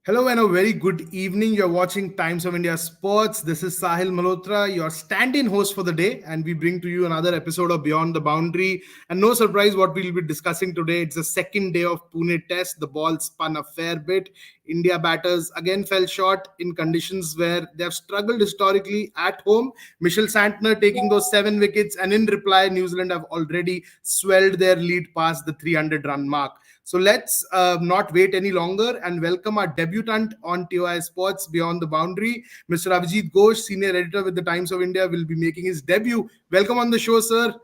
Hello and a very good evening. You're watching Times of India Sports. This is Sahil Malhotra, your stand-in host for the day, and we bring to you another episode of Beyond the Boundary. And no surprise, what we'll be discussing today. It's the second day of Pune Test. The ball spun a fair bit. India batters again fell short in conditions where they have struggled historically at home. Michelle Santner taking those 7 wickets, and in reply, New Zealand have already swelled their lead past the 300-run mark. So let's not wait any longer and welcome our debutant on TOI Sports Beyond the Boundary. Mr. Abhijit Ghosh, senior editor with the Times of India, will be making his debut. Welcome on the show, sir.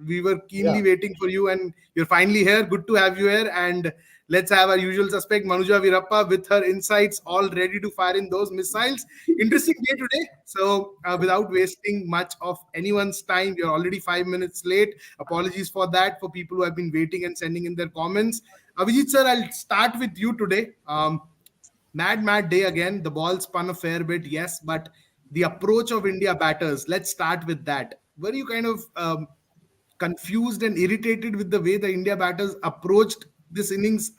We were keenly Yeah, waiting for you and you're finally here. Good to have you here. And let's have our usual suspect, Manuja Virappa, with her insights all ready to fire in those missiles. Interesting day today. So without wasting much of anyone's time, you're already 5 minutes late. Apologies for that for people who have been waiting and sending in their comments. Abhijit sir, I'll start with you today. Mad day again. The ball spun a fair bit, yes, but the approach of India batters. Let's start with that. Were you kind of confused and irritated with the way the India batters approached this innings?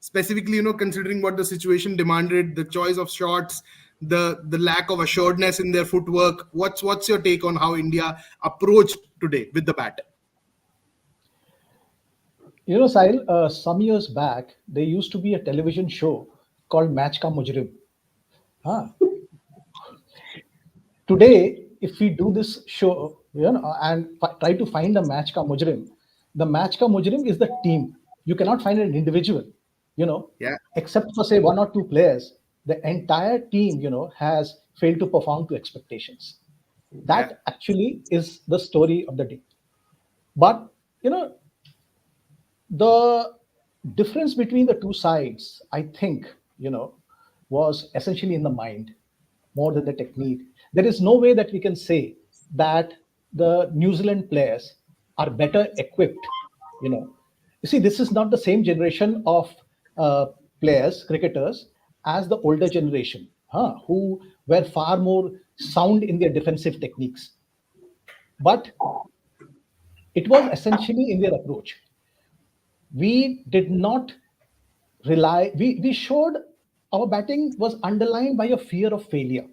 Specifically, considering what the situation demanded, the choice of shots, the lack of assuredness in their footwork. What's your take on how India approached today with the bat? Sahil, some years back, there used to be a television show called Match Ka Mujrim. Huh? Today, if we do this show, and try to find a Match Ka Mujrim, the Match Ka Mujrim is the team. You cannot find an individual, Yeah, except for say one or two players. The entire team, has failed to perform to expectations. yeah, That actually is the story of the day. But the difference between the two sides, I think, was essentially in the mind more than the technique. There is no way that we can say that the New Zealand players are better equipped. You see, this is not the same generation of players, cricketers, as the older generation, who were far more sound in their defensive techniques. But it was essentially in their approach. We did not we showed our batting was underlined by a fear of failure.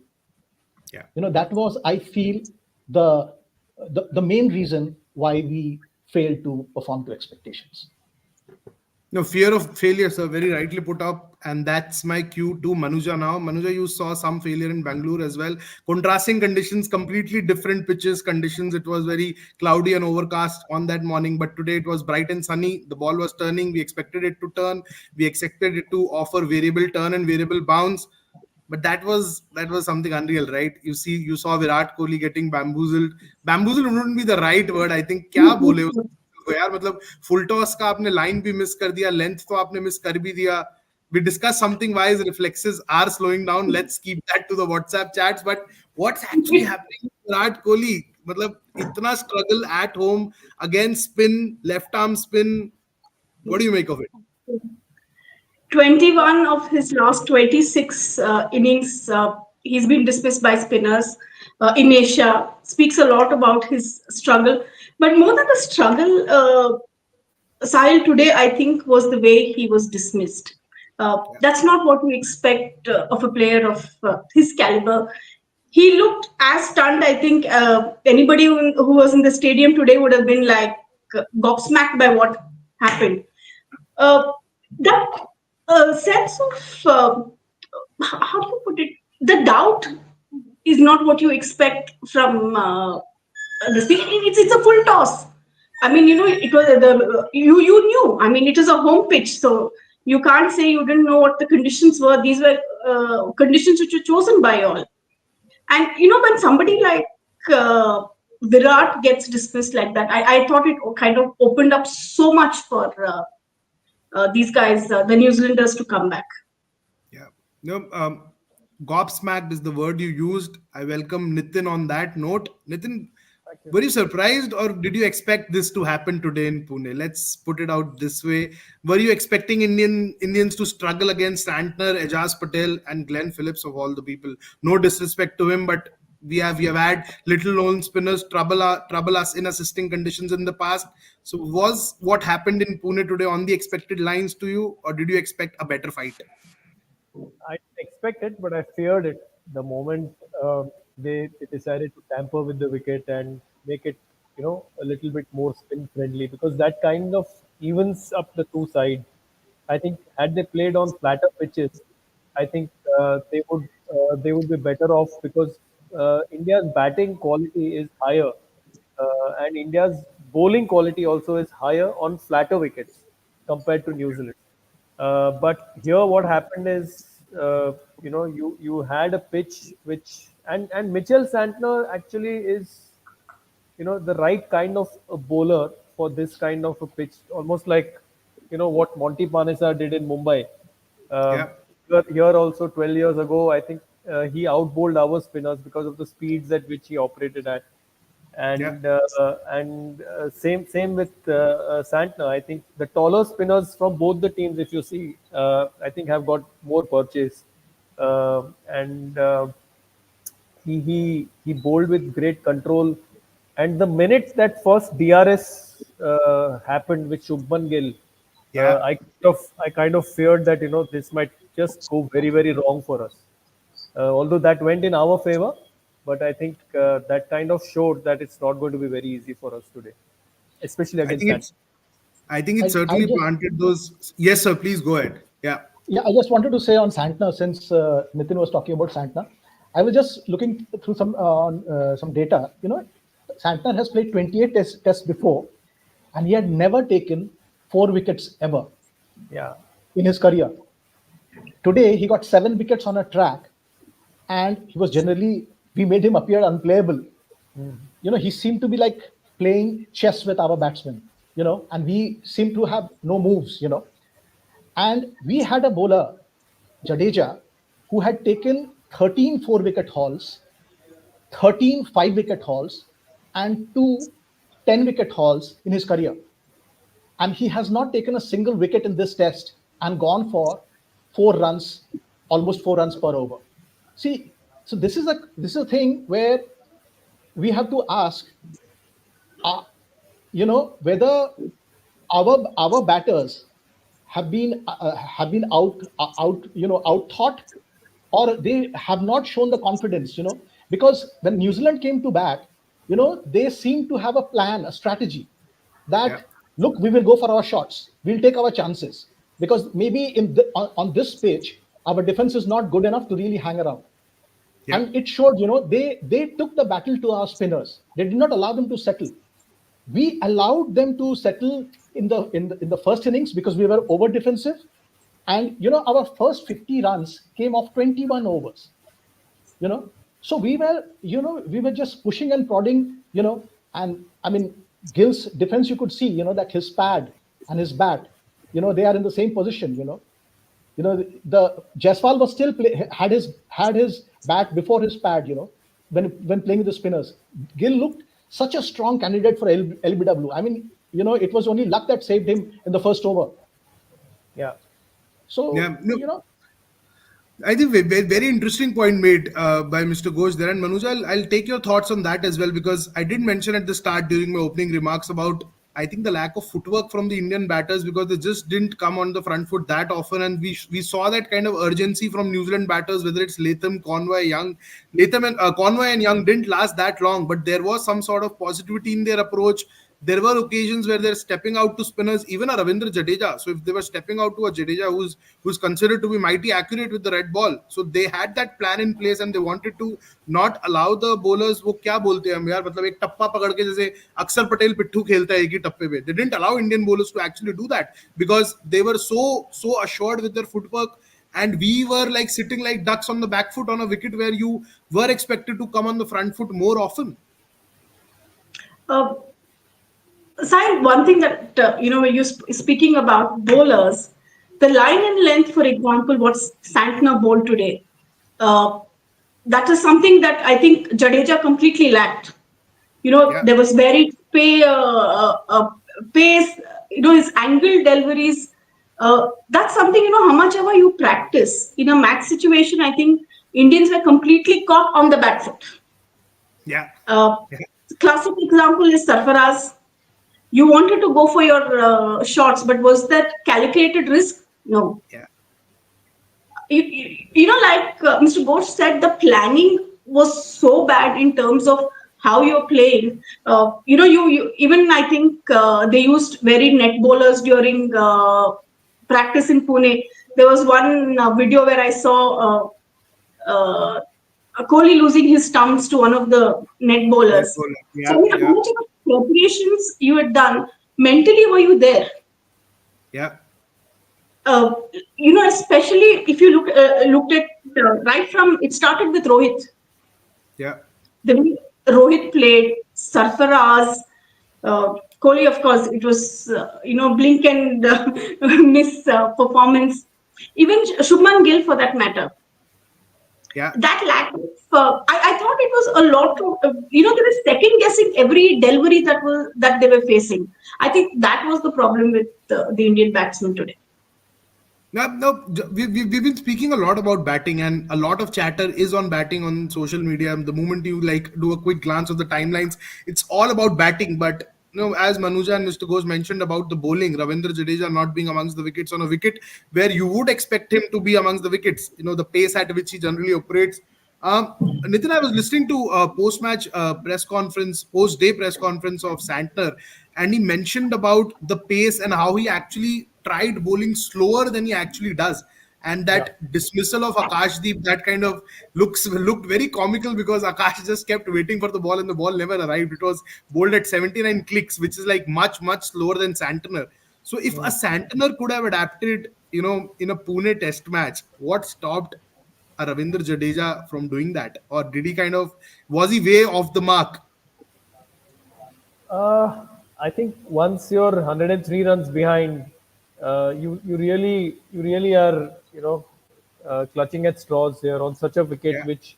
yeah. That was, I feel, the the main reason why we failed to perform to expectations. No, fear of failure, sir, very rightly put up. And that's my cue to Manuja now. Manuja, you saw some failure in Bangalore as well. Contrasting conditions, completely different pitches conditions. It was very cloudy and overcast on that morning, but today it was bright and sunny. The ball was turning. We expected it to turn. We expected it to offer variable turn and variable bounce. But that was something unreal, right? You saw Virat Kohli getting bamboozled. Bamboozled wouldn't be the right word. I think क्या बोले को यार मतलब full toss का आपने line भी miss कर दिया लेंथ तो आपने मिस कर भी दिया we discussed something why his reflexes are slowing down. Let's keep that to the WhatsApp chats. But what's actually happening with Virat Kohli? मतलब इतना struggle at home again, spin, left arm spin. What do you make of it? 21 of his last 26 innings, he's been dismissed by spinners in Asia. Speaks a lot about his struggle. But more than the struggle, Sahil today, I think, was the way he was dismissed. That's not what we expect of a player of his caliber. He looked as stunned. I think anybody who was in the stadium today would have been like gobsmacked by what happened. That sense of how do you put it? The doubt is not what you expect from the thing. It's a full toss. I mean, it was you knew. I mean, it is a home pitch, so you can't say you didn't know what the conditions were. These were conditions which were chosen by all. And when somebody like Virat gets dismissed like that, I thought it kind of opened up so much for these guys, the New Zealanders, to come back. Yeah. No, gobsmacked is the word you used. I welcome Nitin on that note. Nitin, Thank you. were you surprised or did you expect this to happen today in Pune? Let's put it out this way. Were you expecting Indians to struggle against Santner, Ejaz Patel, and Glenn Phillips of all the people? No disrespect to him, but we have had little known spinners trouble us in assisting conditions in the past. So was what happened in Pune today on the expected lines to you, or did you expect a better fight? I didn't expect it, but I feared it the moment they decided to tamper with the wicket and make it, a little bit more spin friendly because that kind of evens up the two sides. I think had they played on flatter pitches, I think they would be better off because India's batting quality is higher, and India's bowling quality also is higher on flatter wickets compared to New Zealand. But here, what happened is, you had a pitch which and Mitchell Santner actually is, the right kind of a bowler for this kind of a pitch, almost like, what Monty Panesar did in Mumbai. Um, Yeah, here also 12 years ago, I think he outbowled our spinners because of the speeds at which he operated at, yeah, and same with Santner. I think the taller spinners from both the teams, if you see, I think have got more purchase, and he bowled with great control. And the minute that first DRS happened with Shubman Gill, yeah. I kind of feared that this might just go very very wrong for us. Although that went in our favor, but I think that kind of showed that it's not going to be very easy for us today, especially I against think that. it's. I think it I certainly just planted those. Yes, sir. Please go ahead. Yeah, Yeah, I just wanted to say on Santner, since Nitin was talking about Santner, I was just looking through some data. Santner has played 28 tests before, and he had never taken 4 wickets ever Yeah, in his career. Today, he got 7 wickets on a track, and he was generally, we made him appear unplayable. He seemed to be like playing chess with our batsmen, and we seemed to have no moves. And we had a bowler, Jadeja, who had taken 13 4 wicket hauls, 13 5 wicket hauls, and 2 10 wicket hauls in his career. And he has not taken a single wicket in this test and gone for 4 runs, almost 4 runs per over. See, so this is a thing where we have to ask, uh, whether our batters have been out thought, or they have not shown the confidence. Because when New Zealand came to bat, they seem to have a plan, a strategy, yeah, that look, we will go for our shots, we'll take our chances, because maybe on this pitch our defense is not good enough to really hang around. yeah, And it showed, they took the battle to our spinners. They did not allow them to settle. We allowed them to settle in the first innings because we were over defensive. And our first 50 runs came off 21 overs. you know so we were just pushing and prodding. And I mean, Gill's defense, you could see, that his pad and his bat, they are in the same position. The Jaiswal was still had his bat before his pad. When playing with the spinners, Gill looked such a strong candidate for LBW. I mean, it was only luck that saved him in the first over. yeah. So yeah. No, I think very interesting point made by Mr. Ghosh there. And Manuja, I'll take your thoughts on that as well, because I did mention at the start during my opening remarks about, I think, the lack of footwork from the Indian batters, because they just didn't come on the front foot that often. And we saw that kind of urgency from New Zealand batters, whether it's Latham, Conway, Young. Conway and Young didn't last that long, but there was some sort of positivity in their approach. There were occasions where they're stepping out to spinners, even a Ravindra Jadeja. So if they were stepping out to a Jadeja who's considered to be mighty accurate with the red ball, so they had that plan in place and they wanted to not allow the bowlers, वो क्या बोलते हैं हम यार, मतलब एक टप्पा पकड़ के जैसे अक्सर पटेल पिट्ठू खेलता है एक ही टप्पे पे. They didn't allow Indian bowlers to actually do that because they were so assured with their footwork. And we were like sitting like ducks on the back foot on a wicket where you were expected to come on the front foot more often. Uh, Sai, one thing that when you're speaking about bowlers, the line and length, for example, what Santner bowled today, uh, that is something that I think Jadeja completely lacked. Yeah, There was very pace. His angle deliveries. That's something, how much ever you practice in a match situation. I think Indians were completely caught on the back foot. yeah, Uh, yeah, Classic example is Sarfaraz. You wanted to go for your shots, but was that calculated risk? No. yeah. Like Mr. Ghosh said, the planning was so bad in terms of how you're playing. You even I think they used very net bowlers during practice in Pune. There was one video where I saw Kohli losing his stumps to one of the net bowlers. So, Yeah, how yeah, much of preparations you had done? Mentally, were you there? yeah, uh, Especially if you looked at right from it started with Rohit. yeah, The way Rohit played, Sarfaraz, Kohli, of course, it was blink and miss performance. Even Shubman Gill, for that matter, yeah. that lack of I thought it was a lot of they were second guessing every delivery that they were facing. I think that was the problem with the Indian batsmen today. Now, no, we've been speaking a lot about batting, and a lot of chatter is on batting on social media. The moment you like do a quick glance of the timelines, it's all about batting. But as Manuja and Mr. Ghosh mentioned about the bowling, Ravindra Jadeja not being amongst the wickets on a wicket where you would expect him to be amongst the wickets. The pace at which he generally operates. Nitin, I was listening to a post-match press conference, post-day press conference of Santner, and he mentioned about the pace and how he actually tried bowling slower than he actually does. And Yeah. that dismissal of Akashdeep, that kind of looked very comical because Akash just kept waiting for the ball and the ball never arrived. It was bowled at 79 clicks, which is like much, much slower than Santner. So if a Santner could have adapted, in a Pune test match, what stopped a Ravindra Jadeja from doing that? Or did he was he way off the mark? I think once you're 103 runs behind, you really are clutching at straws here on such a wicket Yeah, which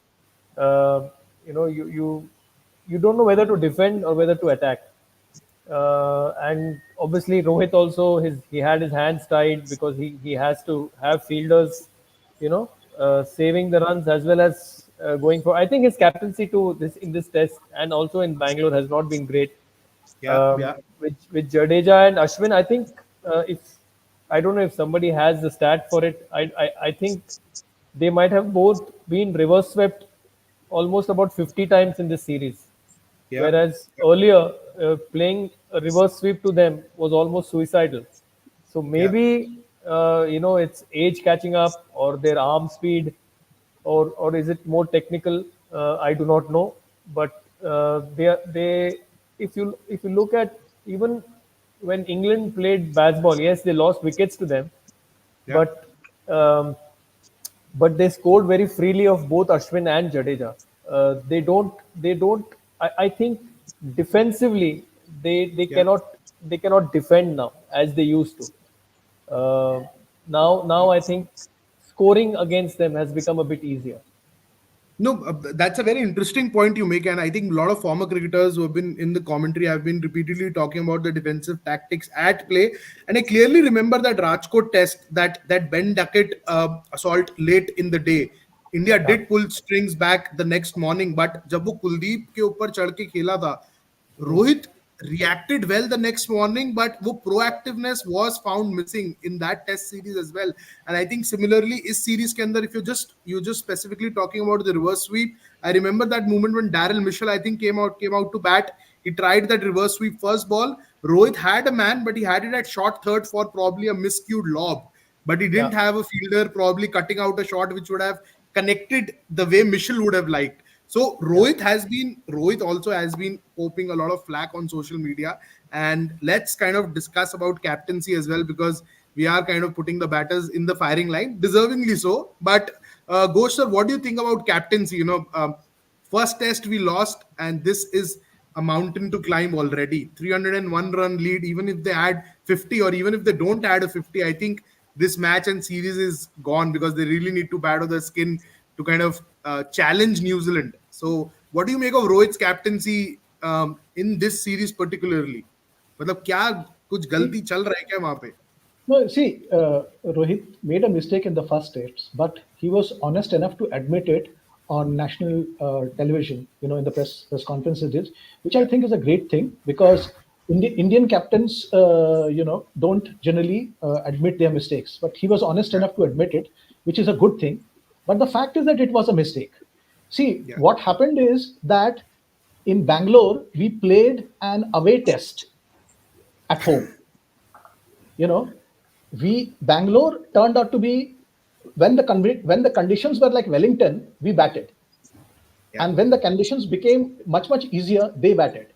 uh, you don't know whether to defend or whether to attack. And obviously Rohit also he had his hands tied because he has to have fielders, saving the runs as well as going for. I think his captaincy to this in this test and also in Bangalore has not been great. yeah, yeah, With Jadeja and Ashwin, I think if I don't know if somebody has the stat for it. I think they might have both been reverse swept almost about 50 times in this series. yeah, Whereas earlier, playing a reverse sweep to them was almost suicidal. So yeah, maybe it's age catching up or their arm speed, or is it more technical? I do not know. But they if you look at even when England played baseball, yes, they lost wickets to them, yeah. but um, they scored very freely of both Ashwin and Jadeja. They don't. I think defensively Yeah. they cannot defend now as they used to. Now I think scoring against them has become a bit easier. No, that's a very interesting point you make, and I think a lot of former cricketers who have been in the commentary have been repeatedly talking about the defensive tactics at play. And I clearly remember that Rajkot test, that Ben Duckett assault late in the day. India Yeah, did pull strings back the next morning, but जब वो कुलदीप के ऊपर चढ़ के खेला था, Rohit reacted well the next morning, but wo proactiveness was found missing in that test series as well. And I think similarly, is series ke andar, if you just specifically talking about the reverse sweep, I remember that moment when Daryl Mitchell, I think, came out to bat. He tried that reverse sweep first ball. Rohit had a man, but he had it at short third for probably a miscued lob. But he yeah, didn't have a fielder probably cutting out a shot which would have connected the way Mitchell would have liked. So yeah. Rohit also has been coping a lot of flack on social media, and let's kind of discuss about captaincy as well because we are kind of putting the batters in the firing line, deservingly so. But Ghosh sir, what do you think about captaincy? First test we lost, and this is a mountain to climb already. 301 run lead, even if they add 50 or even if they don't add a 50, I think this match and series is gone because they really need to battle the skin to kind of challenge New Zealand. So, what do you make of Rohit's captaincy in this series particularly? मतलब क्या कुछ गलती चल रहा है क्या वहां पे? No, see, Rohit made a mistake in the first steps, but he was honest enough to admit it on national television, in the press conferences, which I think is a great thing because Indian captains, don't generally admit their mistakes. But he was honest enough to admit it, which is a good thing. But the fact is that it was a mistake. See, Yeah. what happened is that in Bangalore, we played an away test at home. You know, we Bangalore turned out to be, when the conditions were like Wellington, we batted, Yeah. and when the conditions became much easier, they batted.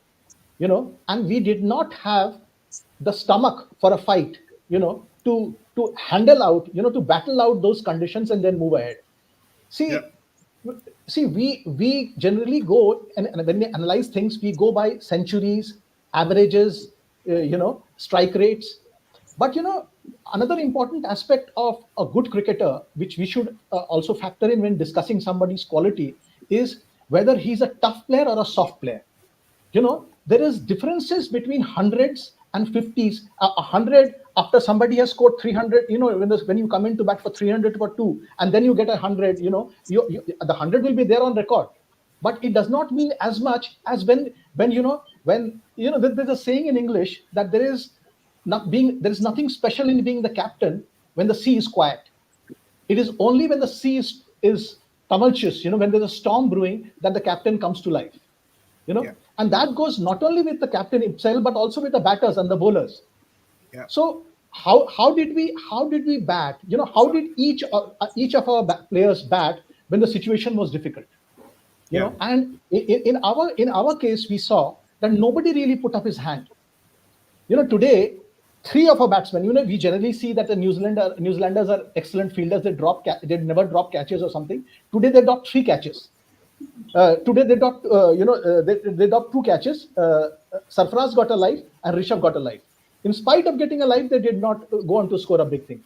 And we did not have the stomach for a fight. To handle out, to battle out those conditions and then move ahead. Yeah. See see we generally go, and when we analyze things, we go by centuries, averages, strike rates. But another important aspect of a good cricketer, which we should also factor in when discussing somebody's quality, is whether he's a tough player or a soft player. There is differences between hundreds and fifties. A hundred, after somebody has scored 300, when you come into bat for 300 for two, and then you get 100, the 100 will be there on record. But it does not mean as much as when there's a saying in English that there is nothing special in being the captain when the sea is quiet. It is only when the sea is tumultuous, when there's a storm brewing, that the captain comes to life. Yeah. And that goes not only with the captain himself, but also with the batters and the bowlers. Yeah. So how did we bat? How did each of our players bat when the situation was difficult? Yeah. And in our case, we saw that nobody really put up his hand. Today, three of our batsmen, we generally see that the New Zealanders are excellent fielders. They never drop catches or something. Today they dropped three catches. Today they dropped, they dropped two catches. Sarfaraz got a life and Rishabh got a life. In spite of getting a life, they did not go on to score a big thing.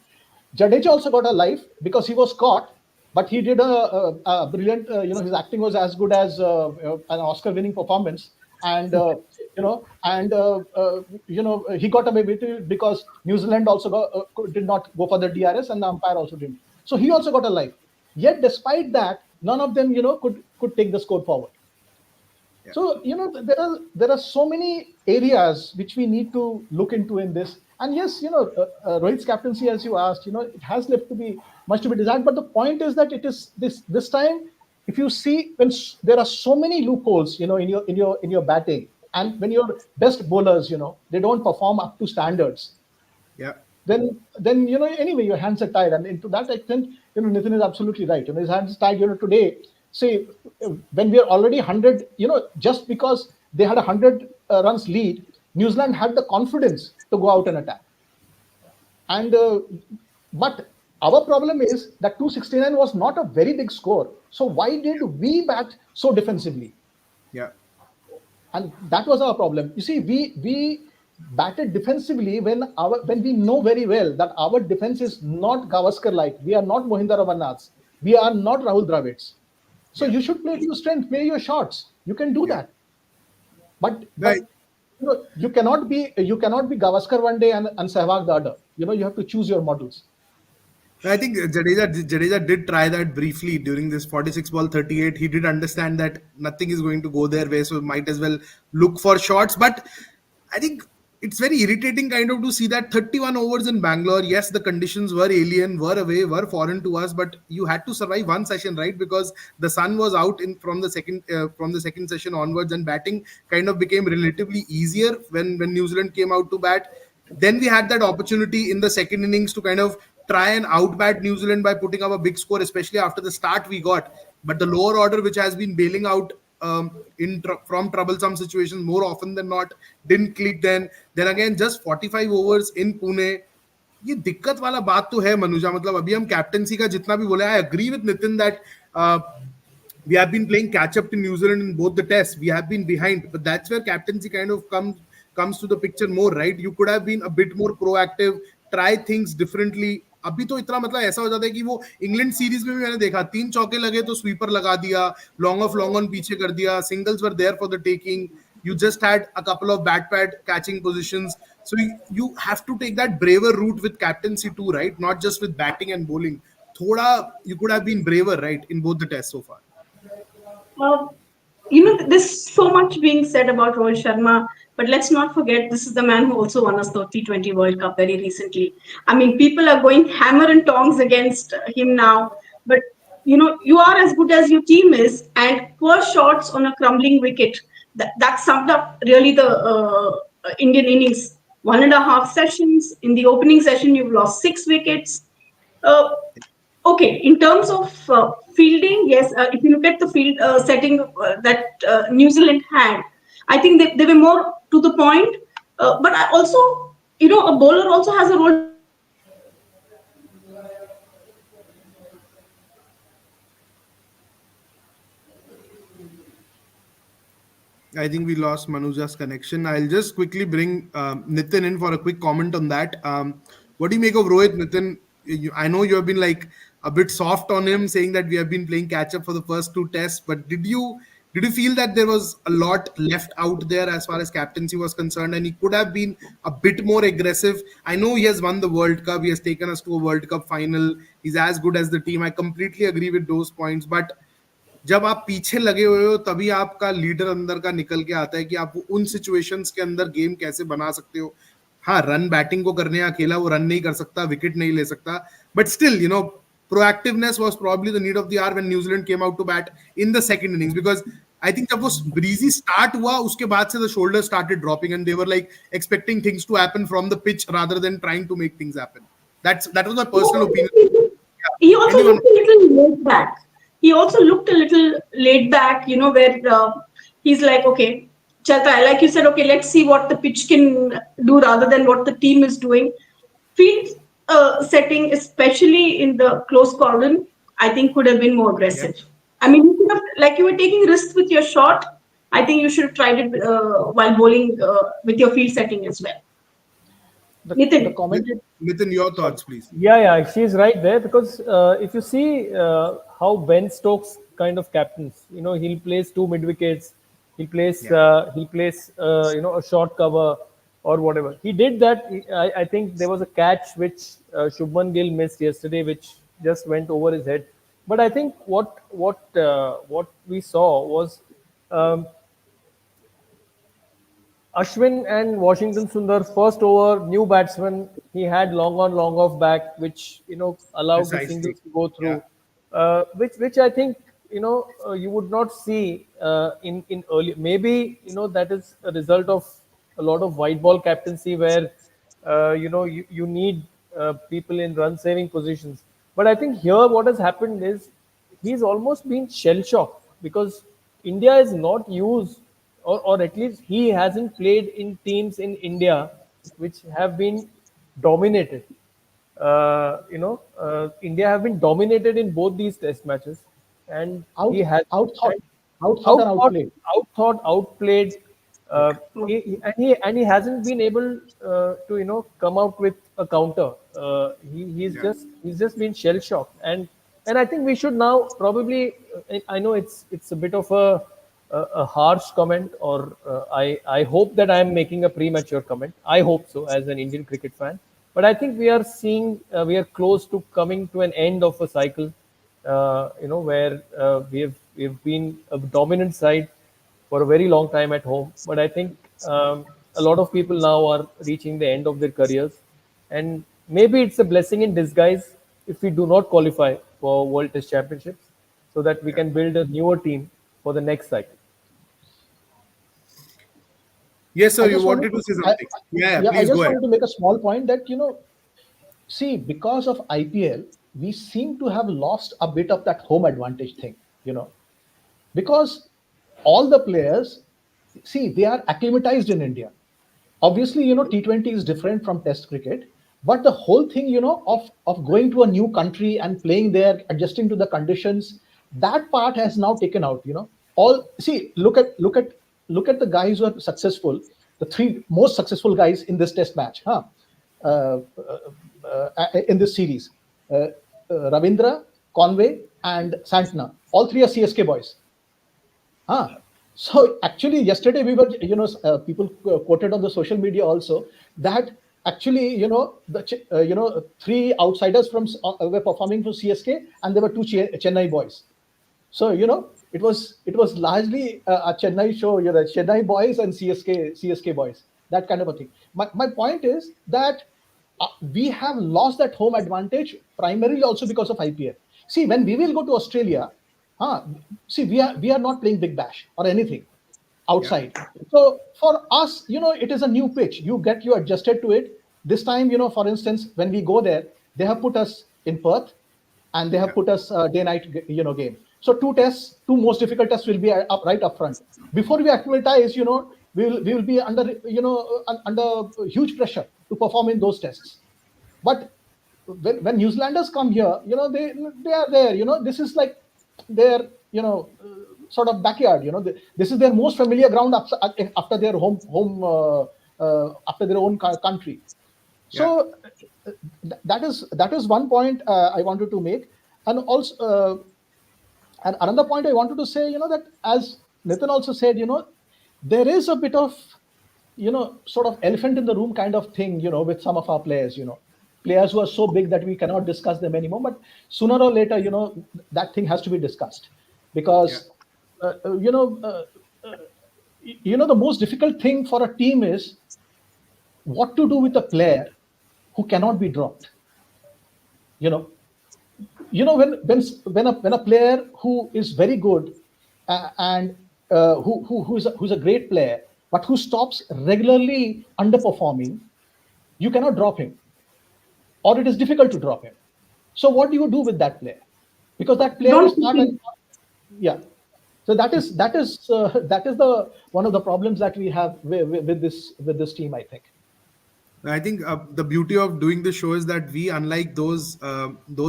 Jadeja also got a life because he was caught, but he did a brilliant. His acting was as good as an Oscar-winning performance, and he got away with it because New Zealand also did not go for the DRS, and the umpire also didn't. So he also got a life. Yet, despite that, none of them, could take the score forward. Yeah. So there are so many areas which we need to look into in this. And yes, Rohit's captaincy, as you asked, it has left to be much to be desired. But the point is that it is this time, if you see, when there are so many loopholes, in your batting, and when your best bowlers, they don't perform up to standards, Yeah. then anyway your hands are tied. And to that extent, Nitin is absolutely right. His hands are tied. Today, say, when we are already 100, just because they had 100 runs lead, New Zealand had the confidence to go out and attack. And but our problem is that 269 was not a very big score. So why did we bat so defensively? Yeah. And that was our problem. You see, we batted defensively when we know very well that our defense is not Gavaskar like. We are not Mohinder Amarnaths. We are not Rahul Dravids. So you should play to your strength, play your shots. You can do that. But Right. you cannot be Gavaskar one day and Sehwag the other. You have to choose your models. I think Jadeja did try that briefly during this 46 ball 38. He did understand that nothing is going to go their way, so might as well look for shots. But I think it's very irritating kind of to see that 31 overs in Bangalore. Yes, the conditions were alien, were away, were foreign to us, but you had to survive one session, right? Because the sun was out from the second session onwards, and batting kind of became relatively easier when New Zealand came out to bat. Then we had that opportunity in the second innings to kind of try and outbat New Zealand by putting up a big score, especially after the start we got. But the lower order, which has been bailing out from troublesome situations more often than not, didn't click then. Then again, just 45 overs in Pune. ये दिक्कत वाला बात तो है मनुजा. मतलब अभी हम captaincy का जितना भी बोले, I agree with Nitin that we have been playing catch up to New Zealand in both the tests. We have been behind, but that's where captaincy kind of comes to the picture more, right? You could have been a bit more proactive, try things differently. अभी तो इतना मतलब ऐसा हो जाता है कि वो इंग्लैंड सीरीज में भी मैंने देखा, 3 चौके लगे तो स्वीपर लगा दिया, लॉन्ग ऑफ लॉन्ग ऑन पीछे कर दिया, singles were there for the taking. You just had a couple of bat pad catching positions. So you have to take that braver route with captaincy too, right? Not just with batting and bowling. Thoda you could have been braver, right, in both the tests so far. There's so much much being said about Rohit Sharma, but let's not forget this is the man who also won us the T20 World Cup very recently. I mean, people are going hammer and tongs against him now, but you are as good as your team is, and poor shots on a crumbling wicket. That summed up really the Indian innings. 1.5 sessions. In the opening session, you've lost 6 wickets. Uh, Okay, in terms of fielding, yes, if you look at the field setting that New Zealand had, I think they were more to the point. But I also, a bowler also has a role to play. If you look at I think we lost Manuja's connection. I'll just quickly bring Nitin in for a quick comment on that. What do you make of Rohit, Nitin? I know you have been like a bit soft on him, saying that we have been playing catch up for the first two tests. But did you feel that there was a lot left out there as far as captaincy was concerned, and he could have been a bit more aggressive? I know he has won the World Cup. He has taken us to a World Cup final. He's as good as the team. I completely agree with those points, but जब आप पीछे लगे हुए हो तभी आपका leader अंदर का निकल के आता है कि आप उन सिचुएशंस के अंदर गेम कैसे बना सकते हो. हाँ, रन बैटिंग को करने अकेला वो रन नहीं कर सकता, विकेट नहीं ले सकता, but still proactiveness was probably the need of the hour when New Zealand came out to bat in the second innings, because I think जब वो breezy start हुआ उसके बाद से the shoulders started dropping and they were like expecting things to happen from the pitch rather than trying to make things happen. That was my personal opinion. He also Anyone? looked a little laid back. He also looked a little laid back, where he's like, okay, chalta hai. Like you said, okay, let's see what the pitch can do rather than what the team is doing. Field setting, especially in the close cordon, I think could have been more aggressive. I mean, you could have, like you were taking risks with your shot. I think you should have tried it while bowling with your field setting as well. The comment. Nitin, your thoughts, please. Yeah, she's right there because if you see how Ben Stokes kind of captains, he'll place 2 mid wickets, he'll place a short cover or whatever. He did that. I think there was a catch which Shubman Gill missed yesterday, which just went over his head. But I think what we saw was Ashwin and Washington Sundar first over, new batsman. He had long on, long off back, which allowed the Precisely. singles to go through. Yeah. Which I think you would not see in early. Maybe that is a result of a lot of white ball captaincy where you need people in run saving positions. But I think here what has happened is he's almost been shell shocked because India is not used, or at least he hasn't played in teams in India which have been dominated. India have been dominated in both these test matches, and he has Outthought and outplayed. outplayed. And he hasn't been able to come out with a counter. He's just been shell shocked, and I think we should now probably. I know it's a bit of a harsh comment, or I hope that I am making a premature comment. I hope so, as an Indian cricket fan. But I think we are close to coming to an end of a cycle, where we've been a dominant side for a very long time at home. But I think a lot of people now are reaching the end of their careers, and maybe it's a blessing in disguise if we do not qualify for World Test Championships, so that we can build a newer team for the next cycle. Yes, sir. I You just wanted wanted to say to, something. I Please just go ahead. wanted to make a small point that see, because of IPL, we seem to have lost a bit of that home advantage thing. Because all the players, see, they are acclimatized in India. Obviously, T20 is different from Test cricket, but the whole thing, of going to a new country and playing there, adjusting to the conditions, that part has now taken out. All see, look at the guys who are successful, the 3 most successful guys in this Test match, uh, in this series, Ravindra, Conway, and Santana. All 3 are CSK boys. So actually, yesterday we were, people quoted on the social media also that actually, the 3 outsiders from were performing for CSK, and there were 2 Chennai boys. So it was largely a Chennai show, Chennai boys and CSK boys, that kind of a thing. My point is that we have lost that home advantage primarily also because of IPL. See, when we will go to Australia, see, we are not playing Big Bash or anything Yeah. outside. So for us, it is a new pitch. You adjusted to it. This time, for instance, when we go there, they have put us in Perth, and they have put us day night game. So two most difficult tests will be right up front. Before we acclimatize, we will be under huge pressure to perform in those tests. But when New Zealanders come here, they are there. This is like their sort of backyard. This is their most familiar ground after their after their own country. So that is one point I wanted to make. And also, and another point I wanted to say, that as Nitin also said, there is a bit of, sort of elephant in the room kind of thing, with some of our players, players who are so big that we cannot discuss them anymore. But sooner or later, that thing has to be discussed, because, the most difficult thing for a team is what to do with a player who cannot be dropped. you know when a player who is very good, and who's a great player, but who stops regularly underperforming, you cannot drop him, or it is difficult to drop him. So what do you do with that player? Because that player Don't is not yeah. So that is the one of the problems that we have with this team, I think. I think the beauty of doing the show is that we, unlike those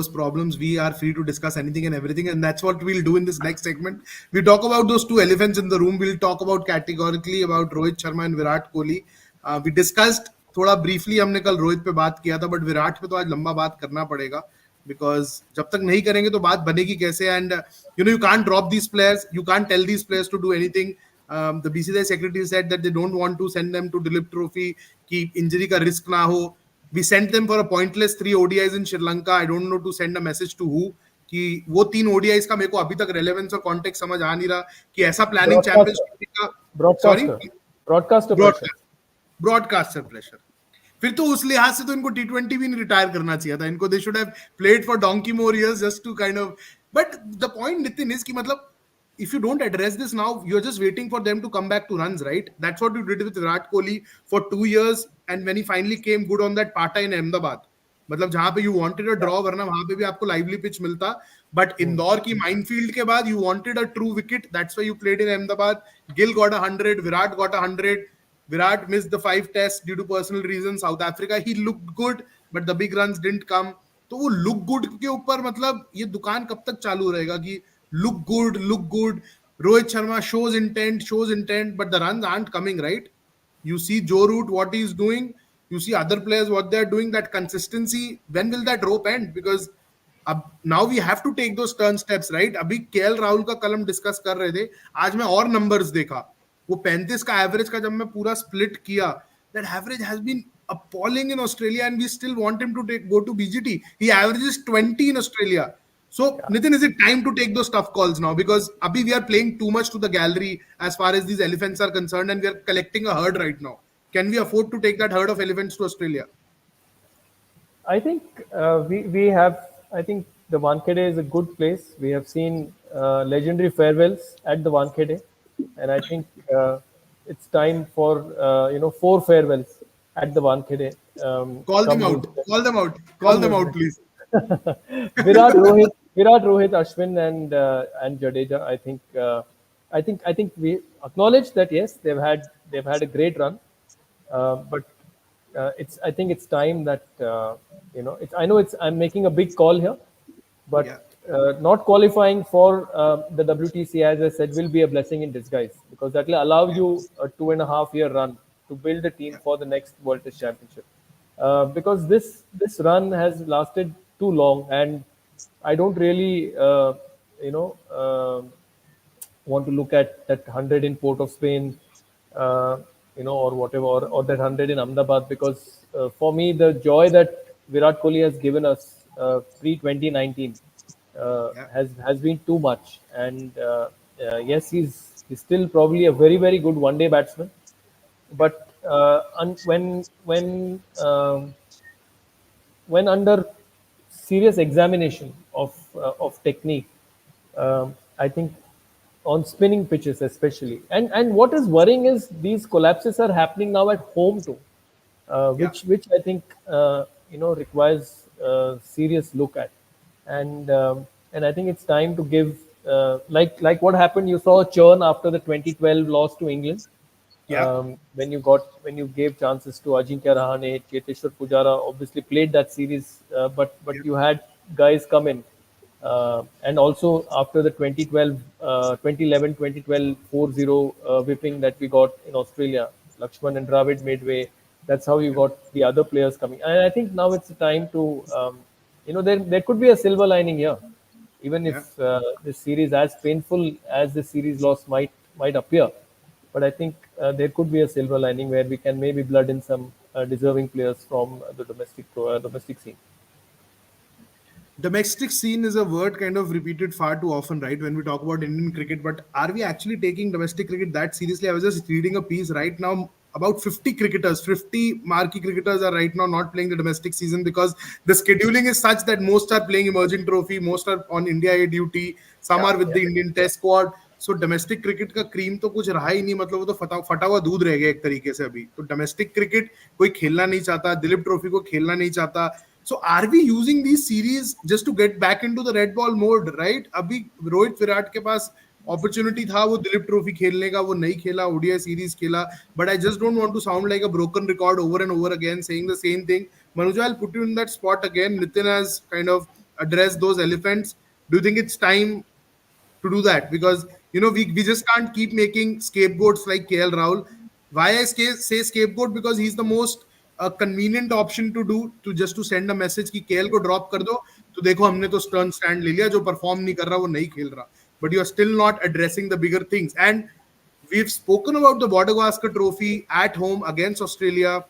problems, we are free to discuss anything and everything, and that's what we'll do in this next segment. We talk about those two elephants in the room. We'll talk about categorically about Rohit Sharma and Virat Kohli. We discussed थोड़ा briefly, हमने कल रोहित पे बात किया था, but Virat पे तो आज लंबा बात करना पड़ेगा, because जब तक नहीं करेंगे तो बात बनेगी कैसे? And you can't drop these players, you can't tell these players to do anything. The BCCI secretary said that they don't want to send them to Dilip Trophy कि injury का risk ना हो. We sent them for a pointless 3 ODIs in Sri Lanka. I don't know to send a message to who कि वो 3 ODIs का मेरे को अभी तक relevance और context समझ आ नहीं रहा कि ऐसा planning championship का ब्रॉडकास्टर प्रेशर. फिर तो उस लिहाज से तो इनको T20 भी नहीं रिटायर करना चाहिए था. इनको they should have played for डोंकी more years just to kind of. But the point Nitin is कि मतलब if you don't address this now, you're just waiting for them to come back to runs, right? That's what you did with Virat Kohli for 2 years, and when he finally came good on that Pata in Ahmedabad, मतलब जहां पे you wanted a draw, वरना वहां पे भी आपको lively pitch मिलता. But Indore की माइनफील्ड के बाद you wanted a true wicket, that's why you played in Ahmedabad. Gill got 100, Virat got 100. Virat missed the 5 tests due to personal reasons. South Africa, he looked good, but the big runs didn't come. तो वो look good के ऊपर मतलब ये दुकान कब तक चालू रहेगा कि look good. Rohit Sharma shows intent, but the runs aren't coming, right? You see Joe Root, what he's doing. You see other players, what they're doing. That consistency, when will that rope end? Because now we have to take those turn steps, right? अभी KL Rahul का कल हम discuss कर रहे थे. आज मैं और नंबर्स देखा. वो 35 का एवरेज का जब मैं पूरा स्प्लिट किया, that average has been appalling in Australia, and we still want him to go to BGT. He averages 20 in Australia. So, Nitin, is it time to take those tough calls now? Because abhi we are playing too much to the gallery as far as these elephants are concerned, and we are collecting a herd right now. Can we afford to take that herd of elephants to Australia? I think we have. I think the Wankhede is a good place. We have seen legendary farewells at the Wankhede, and I think it's time for 4 farewells at the Wankhede. Call them out, please. Virat, Rohit, Ashwin, and Jadeja. I think we acknowledge that yes, they've had a great run, but I think it's time that I'm making a big call here, but not qualifying for the WTC, as I said, will be a blessing in disguise, because that will allow you a 2.5-year run to build a team for the next World Test Championship. Because this run has lasted too long, and I don't really want to look at that 100 in Port of Spain, or whatever, or that 100 in Ahmedabad, because for me the joy that Virat Kohli has given us pre 2019 Yeah. has been too much. And yes, he's still probably a very very good one day batsman, Yeah. but when under serious examination of technique, I think on spinning pitches especially, and what is worrying is these collapses are happening now at home too, Yeah. which I think requires serious look at, and I think it's time to give like what happened. You saw a churn after the 2012 loss to England, Yeah. when you gave chances to Ajinkya Rahane, Cheteshwar Pujara obviously played that series, but Yeah. you had guys come in, and also after the 2011, 2012 4-0 whipping that we got in Australia, Lakshman and Dravid made way. That's how you Yeah. got the other players coming, and I think now it's the time to, there could be a silver lining here, even Yeah. if this series, as painful as the series loss might appear. But I think there could be a silver lining where we can maybe blood in some deserving players from the domestic scene. Domestic scene is a word kind of repeated far too often, right? When we talk about Indian cricket, but are we actually taking domestic cricket that seriously? I was just reading a piece right now. About 50 cricketers, 50 marquee cricketers are right now not playing the domestic season because the scheduling is such that most are playing emerging trophy, most are on India A duty, some Yeah, are with yeah. the Indian Test squad. So domestic cricket का cream तो कुछ रहा ही नहीं, मतलब वो तो फटा हुआ दूध रह गया एक तरीके से अभी तो डोमेस्टिक क्रिकेट कोई खेलना नहीं चाहता, दिलीप ट्रॉफी को खेलना नहीं चाहता. So are we using these series just to get back into the red ball mode, right? अभी रोहित विराट के पास अपॉर्चुनिटी था वो दिलीप ट्रॉफी खेलने का, वो नहीं खेला, ओडीआई सीरीज खेला. But I just don't want to sound like a broken record over and over again saying the same thing. Manuja, I'll put you in that spot again. Nitin has kind of addressed those elephants. Do you think it's time to do that? Because we just can't keep making scapegoats like KL Rahul. Why I say scapegoat? Because he's the most convenient option to do, to just to send a message कि KL को drop कर दो तो देखो हमने तो stern stand ले लिया, जो perform नहीं कर रहा वो नहीं खेल रहा. But you are still not addressing the bigger things. And we've spoken about the Border Gavaskar Trophy at home against Australia.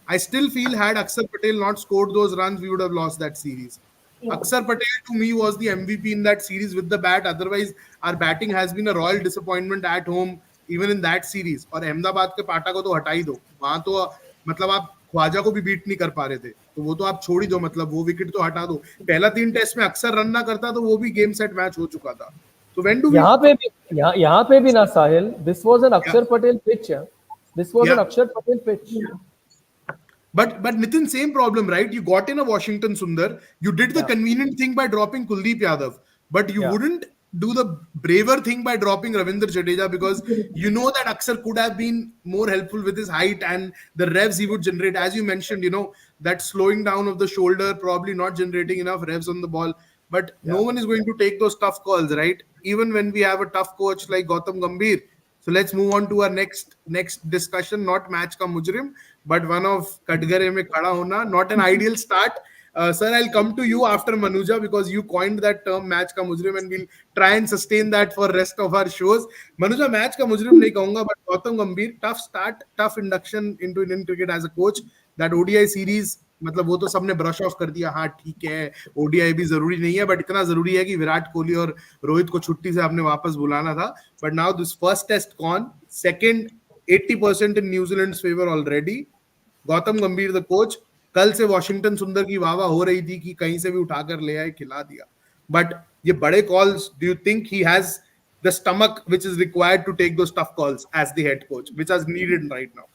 I still feel had Akshar Patel not scored those runs, we would have lost that series. Yeah. Akshar Patel to me was the MVP in that series with the bat. Otherwise, our batting has been a royal disappointment at home, even in that series. और अहमदाबाद के पाटा को तो हटा ही दो. वहां तो मतलब आप ख्वाजा को भी बीट नहीं कर पा रहे थे, तो वो तो आप छोड़ ही दो, मतलब वो विकेट तो हटा दो. पहला 3 टेस्ट में अक्सर रन ना करता तो वो भी गेम सेट मैच हो चुका था. So when do we? यहाँ पे भी ना साहिल, this was an Yeah, Akshar Patel pitch. Yeah? This was an yeah. Akshar Patel pitch. But Nitin, same problem, right? You got in a Washington Sundar, you did the Yeah, convenient thing by dropping Kuldeep Yadav, but you yeah, wouldn't do the braver thing by dropping Ravindra Jadeja because you know that Aksar could have been more helpful with his height and the revs he would generate. As you mentioned, that slowing down of the shoulder, probably not generating enough revs on the ball. But no yeah. one is going to take those tough calls, right? Even when we have a tough coach like Gautam Gambhir. So let's move on to our next discussion. Not match ka mujrim, but one of Katgare mein khada hona. Not an ideal start. Sir, I'll come to you after Manuja because you coined that term match ka mujrim, and we'll try and sustain that for rest of our shows. Manuja, match ka mujrim nahi kahunga, but Gautam Gambhir, tough start, tough induction into Indian cricket as a coach. That ODI series, मतलब वो तो सबने brush off कर दिया. हाँ ठीक है, ODI भी जरूरी नहीं है, बट इतना जरूरी है कि विराट कोहली और रोहित को छुट्टी से आपने वापस बुलाना था. But now this first test gone, second 80% in New Zealand's favor already. Gautam गंभीर द कोच, कल से वॉशिंगटन सुंदर की वाह वाह हो रही थी कि कहीं से भी उठाकर ले आए, खिला दिया. बट ये बड़े calls, do you think he has the stomach which is required to take those tough calls as the head coach, which is needed right now?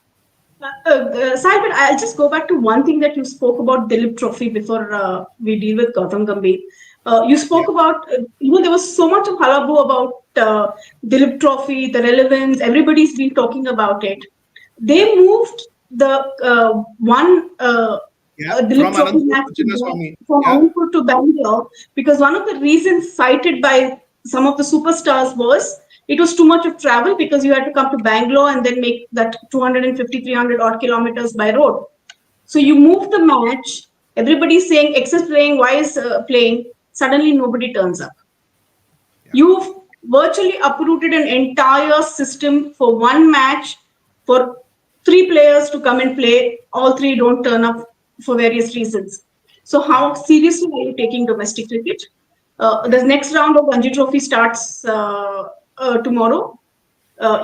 Sai, but I'll just go back to one thing that you spoke about Dilip Trophy before we deal with Gautam Gambhir. You spoke Yeah. about, there was so much of hullabaloo about Dilip Trophy, the relevance, everybody's been talking about it. They moved the one Yeah, Dilip from Trophy Anantapur match to Chinnaswamy. from Yeah, Anantapur to Bangalore because one of the reasons cited by some of the superstars was it was too much of travel because you had to come to Bangalore and then make that 250, 300 odd kilometers by road. So yeah, you move the match, everybody's saying, X is playing, Y is playing, suddenly nobody turns up. yeah, You've virtually uprooted an entire system for one match for three players to come and play. All three don't turn up for various reasons. So, yeah, how seriously are you taking domestic cricket? Yeah. The next round of Ranji Trophy starts tomorrow.